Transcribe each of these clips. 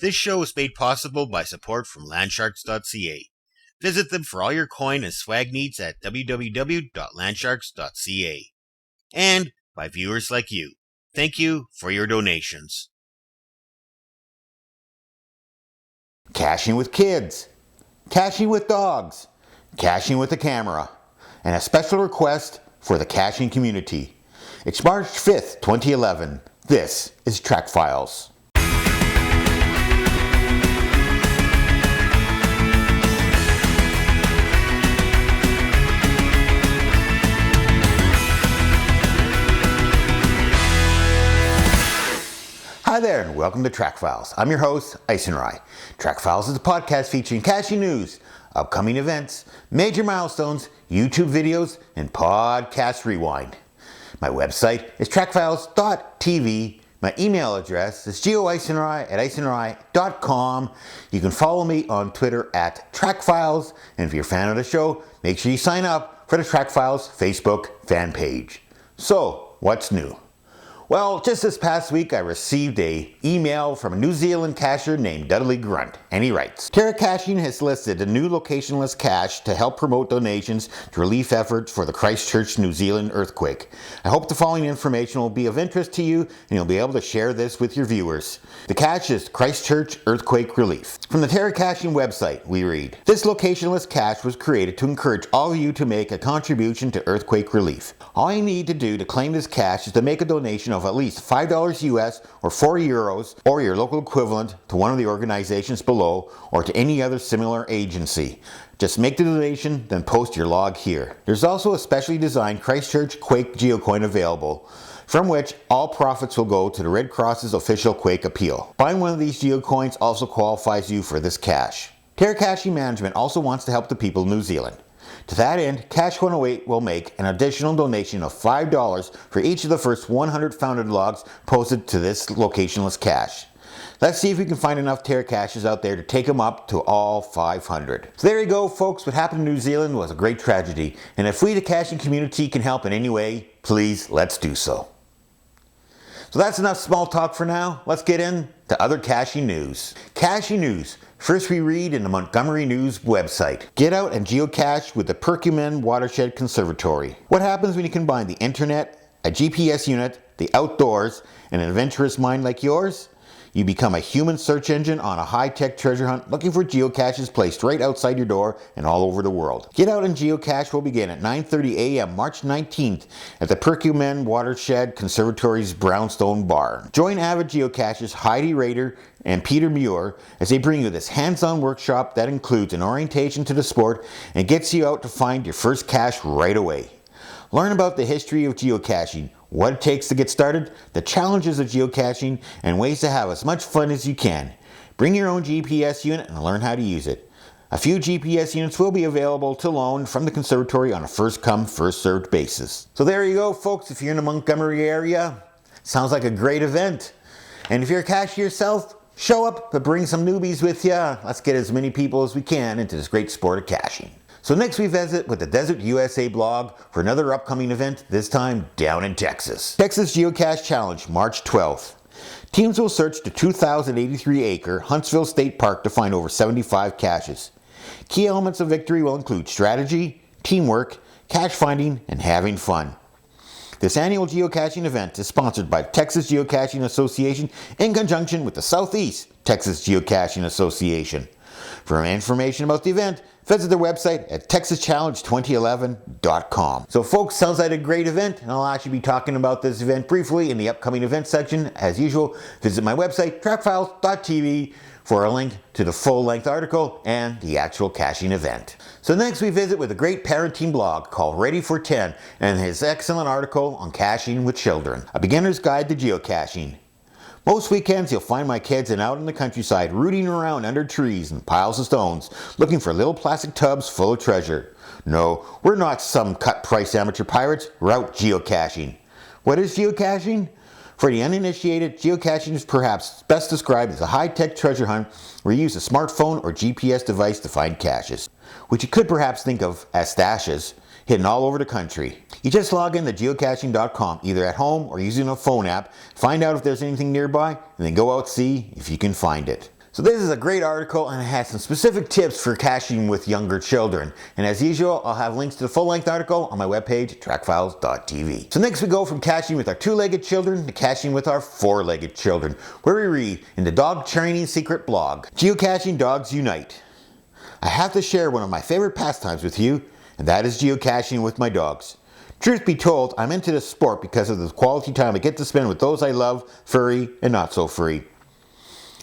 This show is made possible by support from landsharks.ca. Visit them for all your coin and swag needs at www.landsharks.ca. And by viewers like you. Thank you for your donations. Caching with kids, caching with dogs, caching with a camera, and a special request for the caching community. It's March 5th, 2011. This is Trackfiles. Hi there, and welcome to Trackfiles. I'm your host, Eisenrei. Trackfiles is a podcast featuring caching news, upcoming events, major milestones, YouTube videos, and podcast rewind. My website is trackfiles.tv. My email address is geoeisenrei@eisenrei.com. You can follow me on Twitter at Trackfiles, and if you're a fan of the show, make sure you sign up for the Trackfiles Facebook fan page. So, what's new? Well, just this past week, I received an email from a New Zealand cacher named Dudley Grunt, and he writes, TerraCaching has listed a new locationless cache to help promote donations to relief efforts for the Christchurch, New Zealand earthquake. I hope the following information will be of interest to you, and you'll be able to share this with your viewers. The cache is Christchurch Earthquake Relief. From the TerraCaching website, we read, this locationless cache was created to encourage all of you to make a contribution to earthquake relief. All you need to do to claim this cache is to make a donation of at least $5 US or €4 or your local equivalent to one of the organizations below or to any other similar agency. Just make the donation, then post your log here. There's also a specially designed Christchurch Quake Geocoin available, from which all profits will go to the Red Cross's official Quake appeal. Buying one of these Geocoins also qualifies you for this cache. TerraCaching Management also wants to help the people of New Zealand. To that end, Cache 108 will make an additional donation of $5 for each of the first 100 founded logs posted to this locationless cache. Let's see if we can find enough TerraCaches out there to take them up to all 500. So there you go, folks. What happened in New Zealand was a great tragedy, and if we, the caching community, can help in any way, please, let's do so. So that's enough small talk for now. Let's get into other caching news. Caching news. First we read in the Montgomery News website. Get out and geocache with the Perkiomen Watershed Conservatory. What happens when you combine the internet, a GPS unit, the outdoors, and an adventurous mind like yours? You become a human search engine on a high-tech treasure hunt looking for geocaches placed right outside your door and all over the world. Get Out and Geocache will begin at 9:30 a.m. March 19th at the Perkiomen Watershed Conservatory's Brownstone Bar. Join avid geocachers Heidi Rader and Peter Muir as they bring you this hands-on workshop that includes an orientation to the sport and gets you out to find your first cache right away. Learn about the history of geocaching, what it takes to get started, the challenges of geocaching, and ways to have as much fun as you can. Bring your own GPS unit and learn how to use it. A few GPS units will be available to loan from the conservatory on a first-come, first-served basis. So there you go, folks. If you're in the Montgomery area, sounds like a great event. And if you're a cacher yourself, show up, but bring some newbies with you. Let's get as many people as we can into this great sport of caching. So next we visit with the Desert USA blog for another upcoming event, this time down in Texas. Texas Geocache Challenge, March 12th. Teams will search the 2,083-acre Huntsville State Park to find over 75 caches. Key elements of victory will include strategy, teamwork, cache finding, and having fun. This annual geocaching event is sponsored by the Texas Geocaching Association in conjunction with the Southeast Texas Geocaching Association. For information about the event, visit their website at texaschallenge2011.com. So folks, sounds like a great event, and I'll actually be talking about this event briefly in the upcoming event section. As usual, visit my website, trackfiles.tv, for a link to the full-length article and the actual caching event. So next we visit with a great parenting blog called Ready for 10 and his excellent article on caching with children, a beginner's guide to geocaching. Most weekends you'll find my kids out in the countryside rooting around under trees and piles of stones looking for little plastic tubs full of treasure. No, we're not some cut-price amateur pirates, we're out geocaching. What is geocaching? For the uninitiated, geocaching is perhaps best described as a high-tech treasure hunt where you use a smartphone or GPS device to find caches, which you could perhaps think of as stashes, hidden all over the country. You just log in to geocaching.com, either at home or using a phone app, find out if there's anything nearby, and then go out see if you can find it. So this is a great article, and it has some specific tips for caching with younger children. And as usual, I'll have links to the full-length article on my webpage, trackfiles.tv. So next we go from caching with our two-legged children to caching with our four-legged children, where we read in the Dog Training Secret blog, Geocaching Dogs Unite. I have to share one of my favorite pastimes with you, and that is geocaching with my dogs. Truth be told, I'm into this sport because of the quality time I get to spend with those I love, furry and not so furry.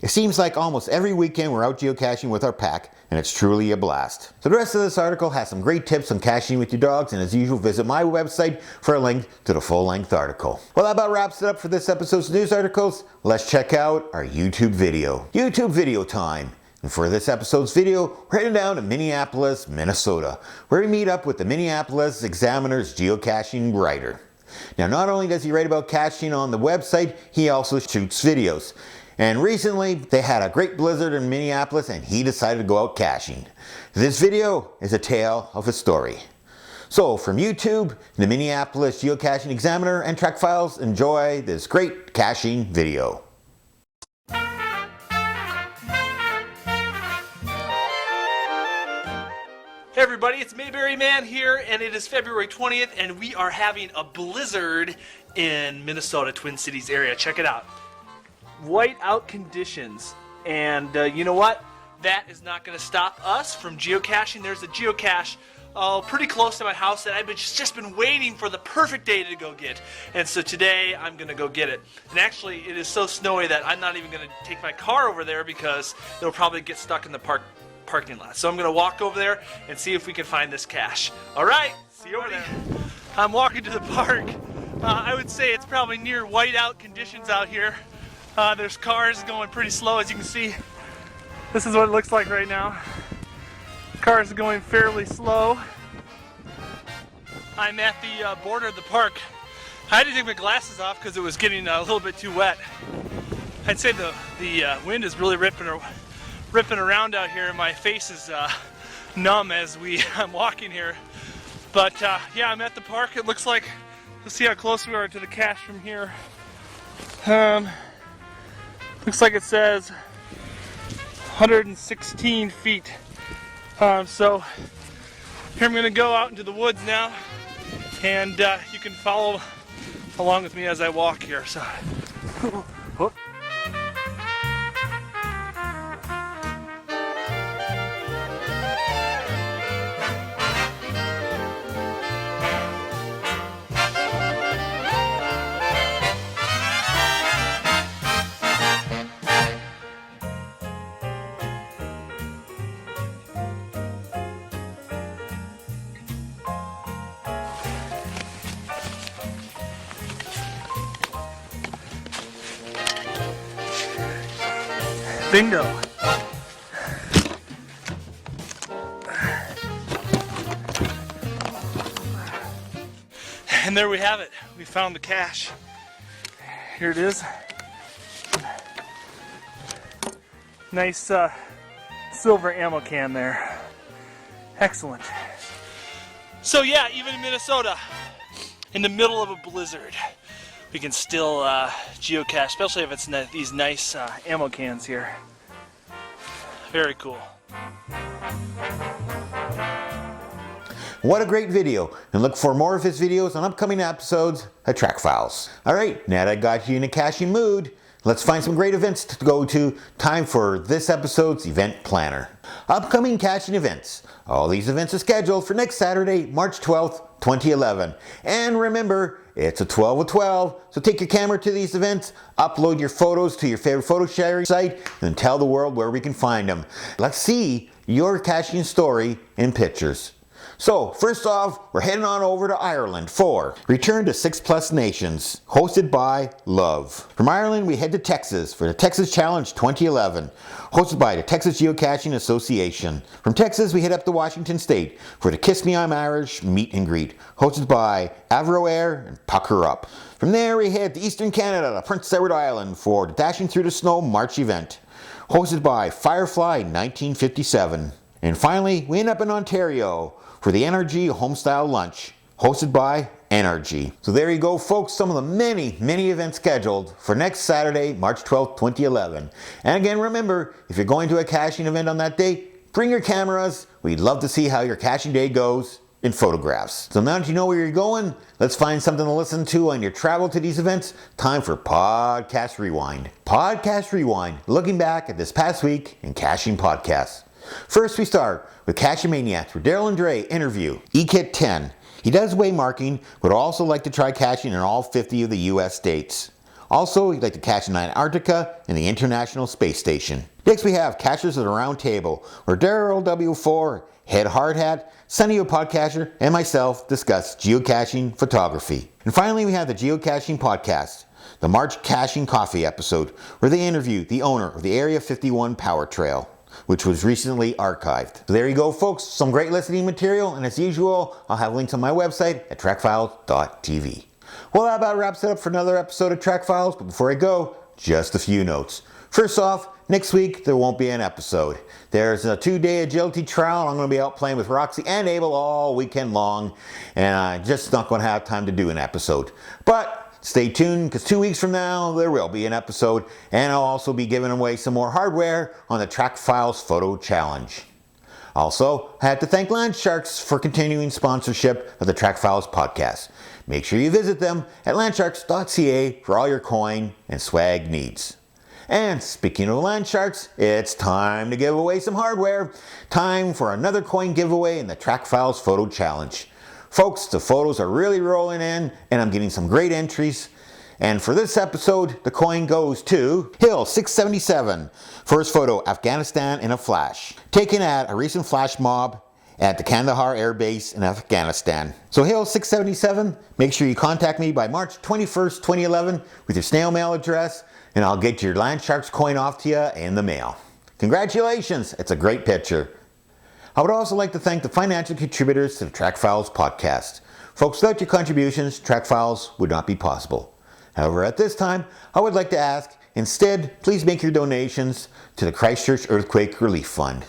It seems like almost every weekend we're out geocaching with our pack, and it's truly a blast. So the rest of this article has some great tips on caching with your dogs, and as usual, visit my website for a link to the full-length article. Well, that about wraps it up for this episode's news articles. Let's check out our YouTube video. YouTube video time. And for this episode's video, we're heading down to Minneapolis, Minnesota, where we meet up with the Minneapolis Examiner's geocaching writer. Now, not only does he write about caching on the website, he also shoots videos. And recently, they had a great blizzard in Minneapolis and he decided to go out caching. This video is a tale of a story. So from YouTube, the Minneapolis Geocaching Examiner and Trackfiles, enjoy this great caching video. Hey everybody, it's Mayberry Man here, and it is February 20th, and we are having a blizzard in Minnesota, Twin Cities area. Check it out. White out conditions, and you know what? That is not going to stop us from geocaching. There's a geocache pretty close to my house that I've just been waiting for the perfect day to go get. And so today I'm going to go get it. And actually it is so snowy that I'm not even going to take my car over there because it'll probably get stuck in the parking lot. So I'm going to walk over there and see if we can find this cache. Alright, see you over there. I'm walking to the park. I would say it's probably near whiteout conditions out here. There's cars going pretty slow, as you can see. This is what it looks like right now. Cars are going fairly slow. I'm at the border of the park. I had to take my glasses off because it was getting a little bit too wet. I'd say the wind is really ripping around out here, and my face is numb as I'm walking here. But yeah, I'm at the park. It looks like, let's see how close we are to the cache from here. Looks like it says 116 feet. So here I'm going to go out into the woods now, and you can follow along with me as I walk here. So. Whoop. Bingo. And there we have it. We found the cache. Here it is. Nice silver ammo can there. Excellent. So yeah, even in Minnesota, in the middle of a blizzard, we can still geocache, especially if it's these nice ammo cans here. Very cool. What a great video, and look for more of his videos on upcoming episodes at Trackfiles. Alright, now that I got you in a caching mood, let's find some great events to go to. Time for this episode's event planner. Upcoming caching events. All these events are scheduled for next Saturday, March 12th, 2011. And remember, it's a 12 of 12, so take your camera to these events, upload your photos to your favorite photo sharing site, and tell the world where we can find them. Let's see your caching story in pictures. So, first off, we're heading on over to Ireland for Return to 6+ Nations, hosted by Love. From Ireland, we head to Texas for the Texas Challenge 2011, hosted by the Texas Geocaching Association. From Texas, we head up to Washington State for the Kiss Me I'm Irish meet and greet, hosted by Avroair and Pucker Up. From there, we head to Eastern Canada to Prince Edward Island for the Dashing Through the Snow March event, hosted by Firefly 1957. And finally, we end up in Ontario for the NRG Homestyle Lunch, hosted by energy. So there you go, folks, some of the many events scheduled for next Saturday, March 12th, 2011. And again, remember, if you're going to a caching event on that day, bring your cameras. We'd love to see how your caching day goes in photographs. So now that you know where you're going, let's find something to listen to on your travel to these events. Time for Podcast Rewind. Podcast Rewind, looking back at this past week in caching podcasts. First, we start with Caching Maniacs, where Daryl and Dre interview eKit 10. He does waymarking, but would also like to try caching in all 50 of the US states. Also, he'd like to cache in Antarctica and the International Space Station. Next, we have Cachers at a Round Table, where Daryl W4, Head Hardhat, Sunny O Podcaster, and myself discuss geocaching photography. And finally, we have the Geocaching Podcast, the March Caching Coffee episode, where they interview the owner of the Area 51 Power Trail, which was recently archived. So there you go, folks, some great listening material, and as usual, I'll have links on my website at trackfiles.tv. Well, that about wraps it up for another episode of Trackfiles, but before I go, just a few notes. First off, next week there won't be an episode. There's a 2-day agility trial, and I'm going to be out playing with Roxy and Abel all weekend long, and I'm just not going to have time to do an episode. But stay tuned, because 2 weeks from now there will be an episode, and I'll also be giving away some more hardware on the Trackfiles Photo Challenge. Also, I have to thank Landsharks for continuing sponsorship of the Trackfiles podcast. Make sure you visit them at landsharks.ca for all your coin and swag needs. And speaking of Landsharks, it's time to give away some hardware. Time for another coin giveaway in the Trackfiles Photo Challenge. Folks, the photos are really rolling in, and I'm getting some great entries. And for this episode, the coin goes to Hill 677 for his photo, Afghanistan in a Flash, taken at a recent flash mob at the Kandahar Air Base in Afghanistan. So Hill 677, make sure you contact me by March 21st, 2011 with your snail mail address, and I'll get your Landsharks coin off to you in the mail. Congratulations, it's a great picture. I would also like to thank the financial contributors to the Trackfiles podcast. Folks, without your contributions, Trackfiles would not be possible. However, at this time, I would like to ask, instead, please make your donations to the Christchurch Earthquake Relief Fund.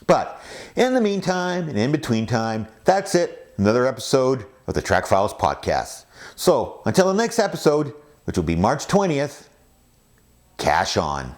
But in the meantime, and in between time, that's it. Another episode of the Trackfiles podcast. So, until the next episode, which will be March 20th, cache on.